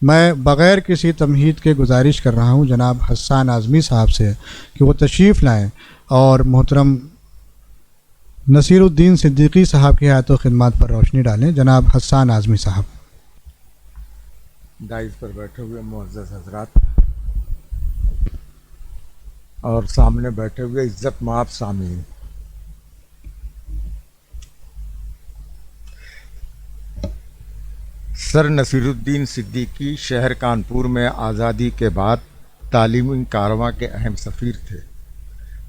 میں بغیر کسی تمہید کے گزارش کر رہا ہوں جناب حسان اعظمی صاحب سے کہ وہ تشریف لائیں اور محترم نصیر الدین صدیقی صاحب کی حیات و خدمات پر روشنی ڈالیں۔ جناب حسان اعظمی صاحب۔ دائز پر بیٹھے ہوئے معزز حضرات اور سامنے بیٹھے ہوئے عزت مآب سامعین، سر نصیر الدین صدیقی شہر کانپور میں آزادی کے بعد تعلیمی کاررواں کے اہم سفیر تھے،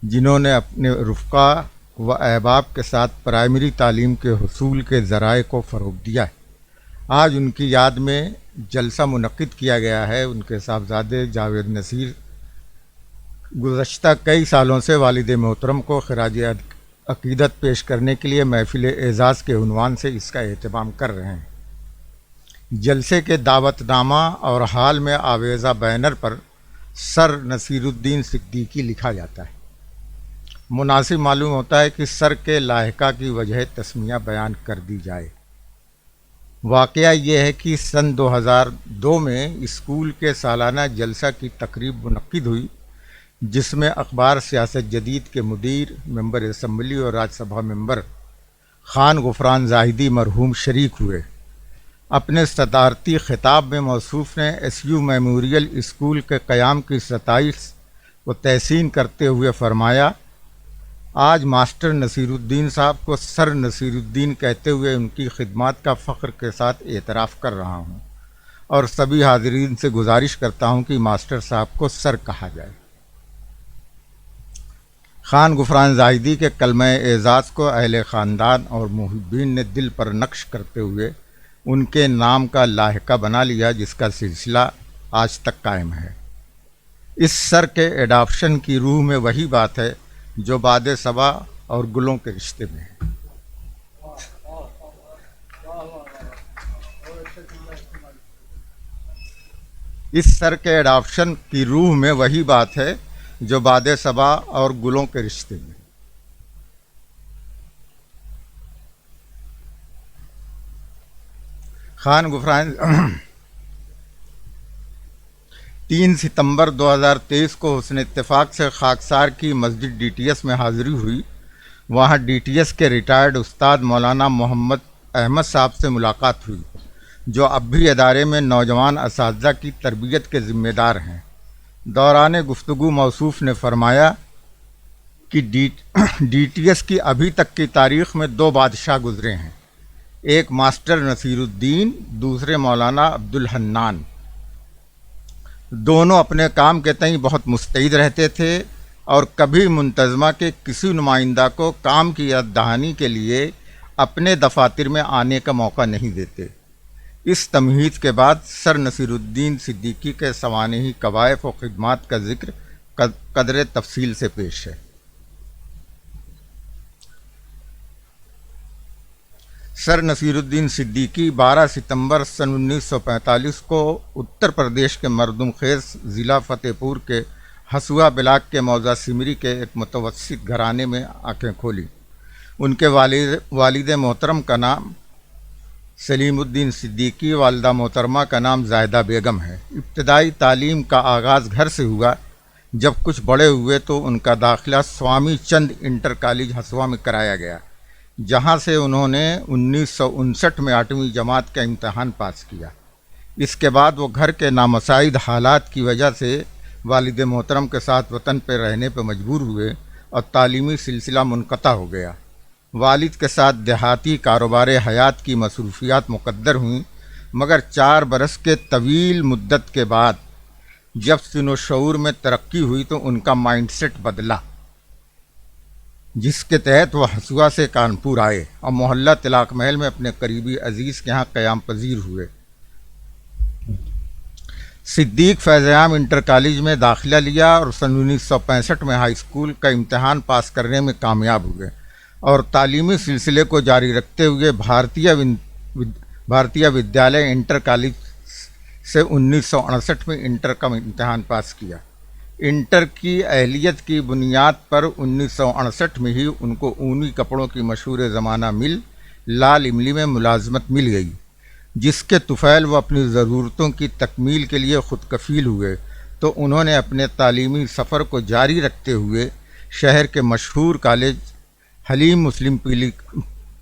جنہوں نے اپنے رفقا و احباب کے ساتھ پرائمری تعلیم کے حصول کے ذرائع کو فروغ دیا ہے۔ آج ان کی یاد میں جلسہ منعقد کیا گیا ہے۔ ان کے صاحبزادے جاوید نصیر گزشتہ کئی سالوں سے والد محترم کو خراج عقیدت پیش کرنے کے لیے محفل اعزاز کے عنوان سے اس کا اہتمام کر رہے ہیں۔ جلسے کے دعوت نامہ اور حال میں آویزہ بینر پر سر نصیر الدین صدیقی لکھا جاتا ہے۔ مناسب معلوم ہوتا ہے کہ سر کے لاحقہ کی وجہ تسمیہ بیان کر دی جائے۔ واقعہ یہ ہے کہ سن 2002 میں اسکول کے سالانہ جلسہ کی تقریب منعقد ہوئی، جس میں اخبار سیاست جدید کے مدیر، ممبر اسمبلی اور راجیہ سبھا ممبر خان غفران زاہدی مرحوم شریک ہوئے۔ اپنے صدارتی خطاب میں موصوف نے ایس یو میموریل اسکول کے قیام کی ستائش و تحسین کرتے ہوئے فرمایا، آج ماسٹر نصیر الدین صاحب کو سر نصیر الدین کہتے ہوئے ان کی خدمات کا فخر کے ساتھ اعتراف کر رہا ہوں اور سبھی حاضرین سے گزارش کرتا ہوں کہ ماسٹر صاحب کو سر کہا جائے۔ خان غفران زاہدی کے کلمہ اعزاز کو اہل خاندان اور محبین نے دل پر نقش کرتے ہوئے ان کے نام کا لاحقہ بنا لیا، جس کا سلسلہ آج تک قائم ہے۔ اس سر کے ایڈاپشن کی روح میں وہی بات ہے جو باد صبا اور گلوں کے رشتے میں ہے۔ اس سر کے ایڈاپشن کی روح میں وہی بات ہے جو باد صبا اور گلوں کے رشتے میں ہے۔ خان غفران 3 ستمبر 2023 کو حسن اتفاق سے خاکسار کی مسجد ڈی ٹی ایس میں حاضری ہوئی۔ وہاں ڈی ٹی ایس کے ریٹائرڈ استاد مولانا محمد احمد صاحب سے ملاقات ہوئی، جو اب بھی ادارے میں نوجوان اساتذہ کی تربیت کے ذمہ دار ہیں۔ دوران گفتگو موصوف نے فرمایا کہ ڈی ٹی ایس کی ابھی تک کی تاریخ میں 2 بادشاہ گزرے ہیں، ایک ماسٹر نصیر الدین، دوسرے مولانا عبدالحنان۔ دونوں اپنے کام کے تئیں بہت مستعد رہتے تھے اور کبھی منتظمہ کے کسی نمائندہ کو کام کی یاد دہانی کے لیے اپنے دفاتر میں آنے کا موقع نہیں دیتے۔ اس تمہید کے بعد سر نصیر الدین صدیقی کے سوانحی قوائف و خدمات کا ذکر قدر تفصیل سے پیش ہے۔ سر نصیر الدین صدیقی 12 ستمبر سن 1945 کو اتر پردیش کے مردم خیز ضلع فتح پور کے ہسوا بلاک کے موضع سمری کے ایک متوسط گھرانے میں آنکھیں کھولی۔ ان کے والد محترم کا نام سلیم الدین صدیقی، والدہ محترمہ کا نام زاہدہ بیگم ہے۔ ابتدائی تعلیم کا آغاز گھر سے ہوا۔ جب کچھ بڑے ہوئے تو ان کا داخلہ سوامی چند انٹر کالج ہسوا میں کرایا گیا، جہاں سے انہوں نے 1959 میں 8ویں جماعت کا امتحان پاس کیا۔ اس کے بعد وہ گھر کے نامساعد حالات کی وجہ سے والد محترم کے ساتھ وطن پہ رہنے پہ مجبور ہوئے اور تعلیمی سلسلہ منقطع ہو گیا۔ والد کے ساتھ دیہاتی کاروبار حیات کی مصروفیات مقدر ہوئیں، مگر 4 برس کے طویل مدت کے بعد جب سن و شعور میں ترقی ہوئی تو ان کا مائنڈ سیٹ بدلا، جس کے تحت وہ ہسوا سے کانپور آئے اور محلہ طلاق محل میں اپنے قریبی عزیز کے ہاں قیام پذیر ہوئے۔ صدیق فیض عام انٹر کالج میں داخلہ لیا اور سن 1965 میں ہائی اسکول کا امتحان پاس کرنے میں کامیاب ہوئے اور تعلیمی سلسلے کو جاری رکھتے ہوئے بھارتیہ ودیالیہ انٹر کالج سے 1968 میں انٹر کا امتحان پاس کیا۔ انٹر کی اہلیت کی بنیاد پر 1968 میں ہی ان کو اونی کپڑوں کی مشہور زمانہ مل لال املی میں ملازمت مل گئی، جس کے طفیل وہ اپنی ضرورتوں کی تکمیل کے لیے خود کفیل ہوئے، تو انہوں نے اپنے تعلیمی سفر کو جاری رکھتے ہوئے شہر کے مشہور کالج حلیم مسلم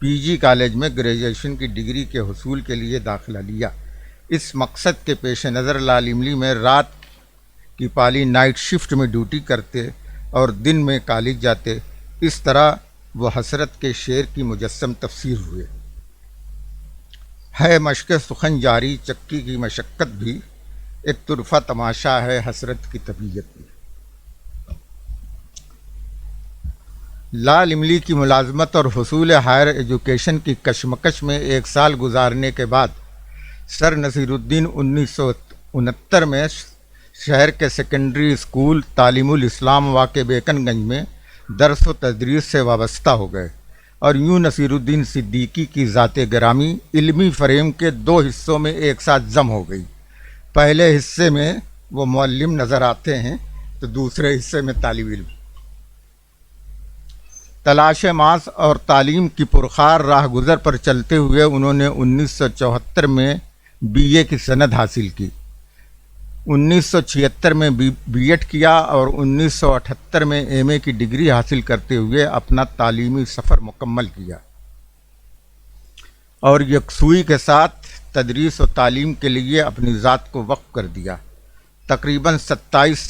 پی جی کالج میں گریجویشن کی ڈگری کے حصول کے لیے داخلہ لیا۔ اس مقصد کے پیش نظر لال املی میں رات کی پالی نائٹ شفٹ میں ڈیوٹی کرتے اور دن میں کالج جاتے۔ اس طرح وہ حسرت کے شعر کی مجسم تفسیر ہوئے۔ ہے مشق سخن جاری چکی کی مشقت بھی، ایک طرفہ تماشا ہے حسرت کی طبیعت میں۔ لال املی کی ملازمت اور حصول ہائر ایجوکیشن کی کشمکش میں 1 سال گزارنے کے بعد سر نصیر الدین 1969 میں شہر کے سیکنڈری اسکول تعلیم الاسلام واقع بیکن گنج میں درس و تدریس سے وابستہ ہو گئے، اور یوں نصیر الدین صدیقی کی ذات گرامی علمی فریم کے 2 حصوں میں ایک ساتھ ضم ہو گئی۔ پہلے حصے میں وہ معلم نظر آتے ہیں تو دوسرے حصے میں طالب علم۔ تلاش ماس اور تعلیم کی پرخار راہ گزر پر چلتے ہوئے انہوں نے 1974 میں بی اے کی سند حاصل کی، 1976 میں بی ایڈ کیا اور 1978 میں ایم اے کی ڈگری حاصل کرتے ہوئے اپنا تعلیمی سفر مکمل کیا، اور یکسوئی کے ساتھ تدریس و تعلیم کے لیے اپنی ذات کو وقف کر دیا۔ تقریباً 27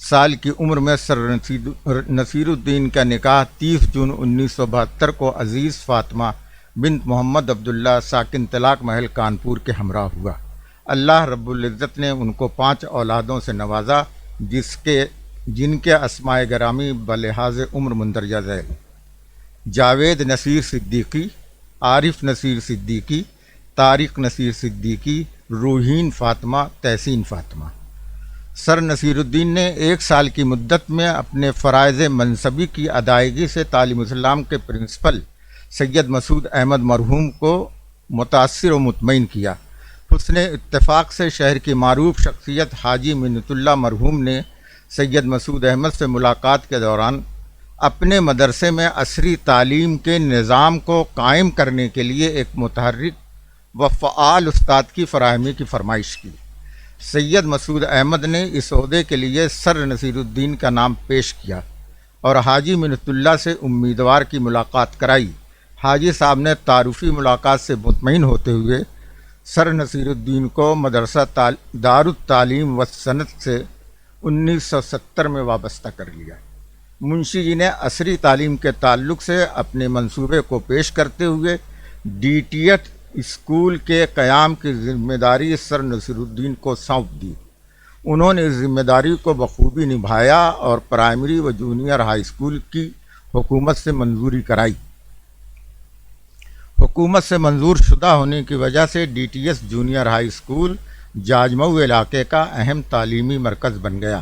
سال کی عمر میں سر نصیر الدین کا نکاح 30 جون 1972 کو عزیز فاطمہ بنت محمد عبداللہ ساکن طلاق محل کانپور کے ہمراہ ہوا۔ اللہ رب العزت نے ان کو 5 اولادوں سے نوازا، جن کے اسماء گرامی بلحاظ عمر مندرجہ ذیل: جاوید نصیر صدیقی، عارف نصیر صدیقی، طارق نصیر صدیقی، روحین فاطمہ، تحسین فاطمہ۔ سر نصیر الدین نے 1 سال کی مدت میں اپنے فرائض منصبی کی ادائیگی سے تعلیم الاسلام کے پرنسپل سید مسعود احمد مرحوم کو متاثر و مطمئن کیا۔ حسن اتفاق سے شہر کی معروف شخصیت حاجی منت اللہ مرحوم نے سید مسعود احمد سے ملاقات کے دوران اپنے مدرسے میں عصری تعلیم کے نظام کو قائم کرنے کے لیے ایک متحرک و فعال استاد کی فراہمی کی فرمائش کی۔ سید مسعود احمد نے اس عہدے کے لیے سر نصیر الدین کا نام پیش کیا اور حاجی منت اللہ سے امیدوار کی ملاقات کرائی۔ حاجی صاحب نے تعارفی ملاقات سے مطمئن ہوتے ہوئے سر نصیر الدین کو مدرسہ دارالتعلیم و صنعت سے 1970 میں وابستہ کر لیا۔ منشی جی نے عصری تعلیم کے تعلق سے اپنے منصوبے کو پیش کرتے ہوئے ڈی ٹی ایٹ اسکول کے قیام کی ذمہ داری سر نصیر الدین کو سونپ دی۔ انہوں نے اس ذمہ داری کو بخوبی نبھایا اور پرائمری و جونیئر ہائی اسکول کی حکومت سے منظوری کرائی۔ حکومت سے منظور شدہ ہونے کی وجہ سے D T S junior high school Jajmau علاقے کا اہم تعلیمی مرکز بن گیا۔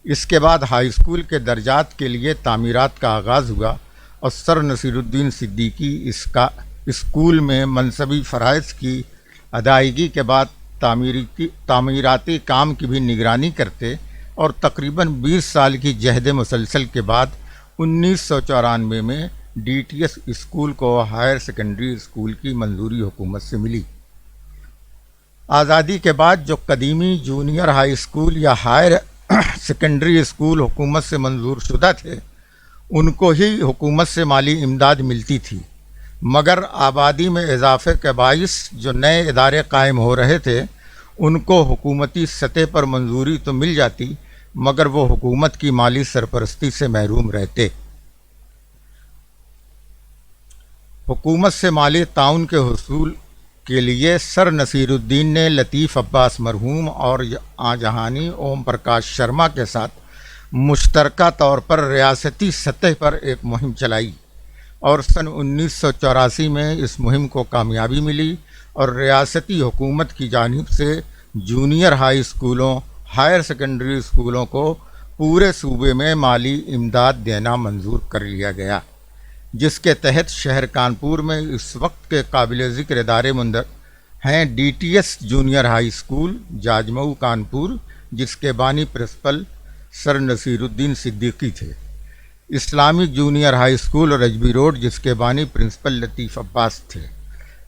اس کے بعد ہائی اسکول کے درجات کے لیے تعمیرات کا آغاز ہوا اور سر نصیر الدین صدیقی اسکول میں منصبی فرائض کی ادائیگی کے بعد تعمیراتی کام کی بھی نگرانی کرتے، اور تقریباً 20 سال کی جہد مسلسل کے بعد 1994 میں ڈی ٹی ایس اسکول کو ہائر سیکنڈری اسکول کی منظوری حکومت سے ملی۔ آزادی کے بعد جو قدیمی جونیئر ہائی اسکول یا ہائر سیکنڈری اسکول حکومت سے منظور شدہ تھے، ان کو ہی حکومت سے مالی امداد ملتی تھی، مگر آبادی میں اضافے کے باعث جو نئے ادارے قائم ہو رہے تھے ان کو حکومتی سطح پر منظوری تو مل جاتی، مگر وہ حکومت کی مالی سرپرستی سے محروم رہتے۔ حکومت سے مالی تعاون کے حصول کے لیے سر نصیر الدین نے لطیف عباس مرحوم اور جہانی اوم پرکاش شرما کے ساتھ مشترکہ طور پر ریاستی سطح پر ایک مہم چلائی، اور سن 1984 میں اس مہم کو کامیابی ملی اور ریاستی حکومت کی جانب سے جونیئر ہائی اسکولوں، ہائر سیکنڈری اسکولوں کو پورے صوبے میں مالی امداد دینا منظور کر لیا گیا، جس کے تحت شہر کانپور میں اس وقت کے قابل ذکر ادارے ہیں D T S junior high school Jajmau Kanpur, جس کے بانی پرنسپل سر نصیر الدین صدیقی تھے، Islamic junior high school Rajabi road, جس کے بانی پرنسپل لطیف عباس تھے،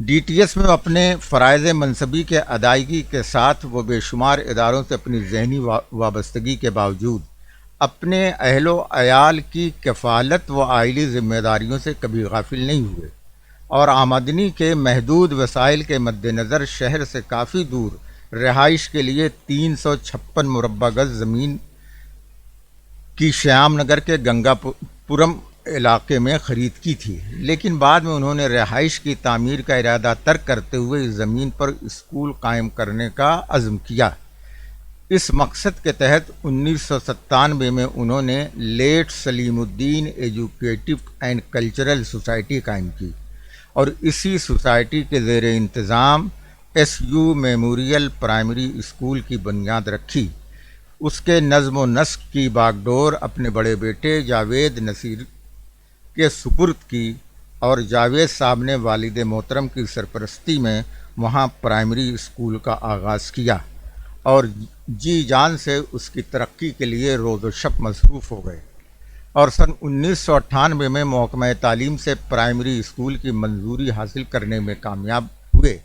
ڈی ٹی ایس میں اپنے فرائض منصبی کے ادائیگی کے ساتھ وہ بے شمار اداروں سے اپنی ذہنی وابستگی کے باوجود اپنے اہل و عیال کی کفالت و عائلی ذمہ داریوں سے کبھی غافل نہیں ہوئے، اور آمدنی کے محدود وسائل کے مد نظر شہر سے کافی دور رہائش کے لیے 356 مربع گز زمین کی شیام نگر کے گنگا پورم علاقے میں خرید کی تھی، لیکن بعد میں انہوں نے رہائش کی تعمیر کا ارادہ ترک کرتے ہوئے اس زمین پر اسکول قائم کرنے کا عزم کیا۔ اس مقصد کے تحت 1997 میں انہوں نے late Saleem Uddin educative and cultural society قائم کی، اور اسی سوسائٹی کے زیر انتظام S U memorial primary school کی بنیاد رکھی۔ اس کے نظم و نسق کی باغڈور اپنے بڑے بیٹے جاوید نصیر کے سپرد کی، اور جاوید صاحب نے والد محترم کی سرپرستی میں وہاں پرائمری اسکول کا آغاز کیا، اور جی جان سے اس کی ترقی کے لیے روز و شب مصروف ہو گئے، اور سن 1998 میں محکمہ تعلیم سے پرائمری اسکول کی منظوری حاصل کرنے میں کامیاب ہوئے،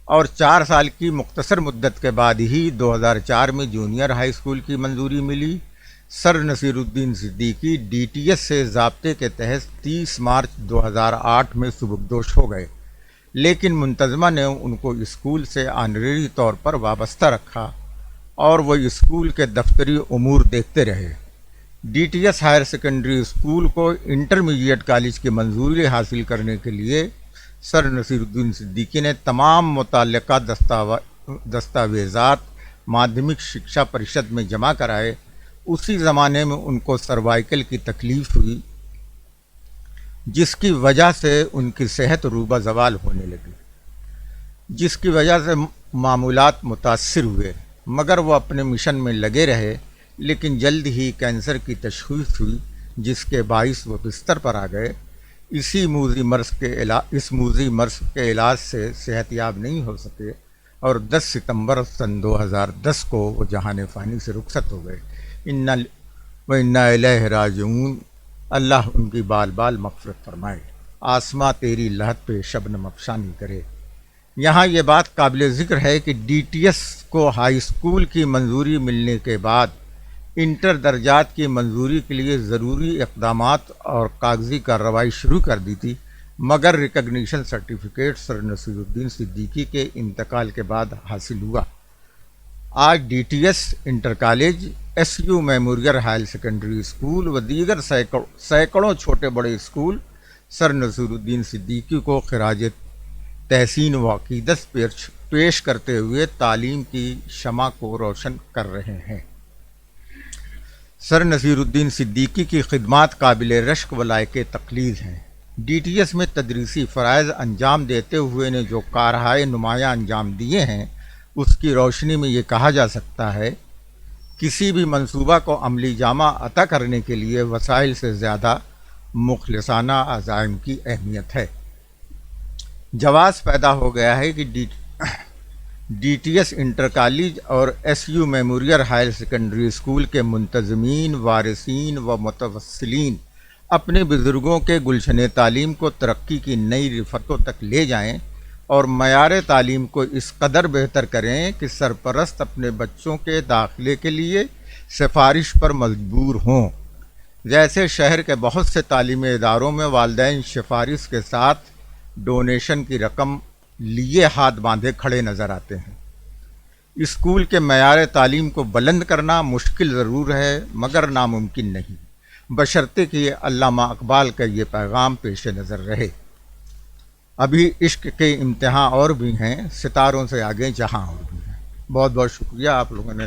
اور 4 سال کی مختصر مدت کے بعد ہی 2004 میں جونیئر ہائی اسکول کی منظوری ملی۔ سر Nasir uddin Siddiqui D T S سے ضابطے کے تحت 30 مارچ 2008 میں سبکدوش ہو گئے، لیکن منتظمہ نے ان کو اسکول سے آنریری طور پر وابستہ رکھا، اور وہ اسکول کے دفتری امور دیکھتے رہے۔ D T S higher secondary school کو انٹرمیڈیٹ کالج کی منظوری حاصل کرنے کے لیے سر نصیر الدین صدیقی نے تمام متعلقہ دستاویزات مادھمک شکشا پریشد میں جمع کرائے۔ اسی زمانے میں ان کو سروائیکل کی تکلیف ہوئی، جس کی وجہ سے ان کی صحت روبہ زوال ہونے لگی، جس کی وجہ سے معمولات متاثر ہوئے، مگر وہ اپنے مشن میں لگے رہے، لیکن جلد ہی کینسر کی تشخیص ہوئی، جس کے باعث وہ بستر پر آ گئے۔ اس موذی مرض کے علاج سے صحت یاب نہیں ہو سکے، اور 10 ستمبر سن 2010 کو وہ جہان فانی سے رخصت ہو گئے۔ انا الیہ راجعون۔ اللہ ان کی بال بال مغفرت فرمائے، آسماں تیری لہت پہ شبنم افشانی کرے۔ یہاں یہ بات قابل ذکر ہے کہ ڈی ٹی ایس کو ہائی اسکول کی منظوری ملنے کے بعد انٹر درجات کی منظوری کے لیے ضروری اقدامات اور کاغذی کارروائی شروع کر دی تھی، مگر ریکگنیشن سرٹیفکیٹ سر نصیر الدین صدیقی کے انتقال کے بعد حاصل ہوا۔ آج D T S, inter college, S U memorial higher secondary school و دیگر سینکڑوں چھوٹے بڑے اسکول سر نصیر الدین صدیقی کو خراج تحسین و عقیدت پیش کرتے ہوئے تعلیم کی شمع کو روشن کر رہے ہیں۔ سر نصیر الدین صدیقی کی خدمات قابل رشک و لائق تقلید ہیں۔ ڈی ٹی ایس میں تدریسی فرائض انجام دیتے ہوئے نے جو کارہائے نمایاں انجام دیے ہیں، اس کی روشنی میں یہ کہا جا سکتا ہے، کسی بھی منصوبہ کو عملی جامہ عطا کرنے کے لیے وسائل سے زیادہ مخلصانہ عزائم کی اہمیت ہے۔ جواز پیدا ہو گیا ہے کہ D T S, inter college اور S U memorial higher secondary school کے منتظمین، وارثین و متوسلین اپنے بزرگوں کے گلشن تعلیم کو ترقی کی نئی رفتوں تک لے جائیں، اور معیار تعلیم کو اس قدر بہتر کریں کہ سرپرست اپنے بچوں کے داخلے کے لیے سفارش پر مجبور ہوں۔ جیسے شہر کے بہت سے تعلیمی اداروں میں والدین سفارش کے ساتھ ڈونیشن کی رقم لیے ہاتھ باندھے کھڑے نظر آتے ہیں۔ اسکول کے معیار تعلیم کو بلند کرنا مشکل ضرور ہے، مگر ناممکن نہیں، بشرطے کہ علامہ اقبال کا یہ پیغام پیش نظر رہے۔ ابھی عشق کے امتحان اور بھی ہیں، ستاروں سے آگے جہاں اور بھی ہیں۔ بہت بہت شکریہ آپ لوگوں نے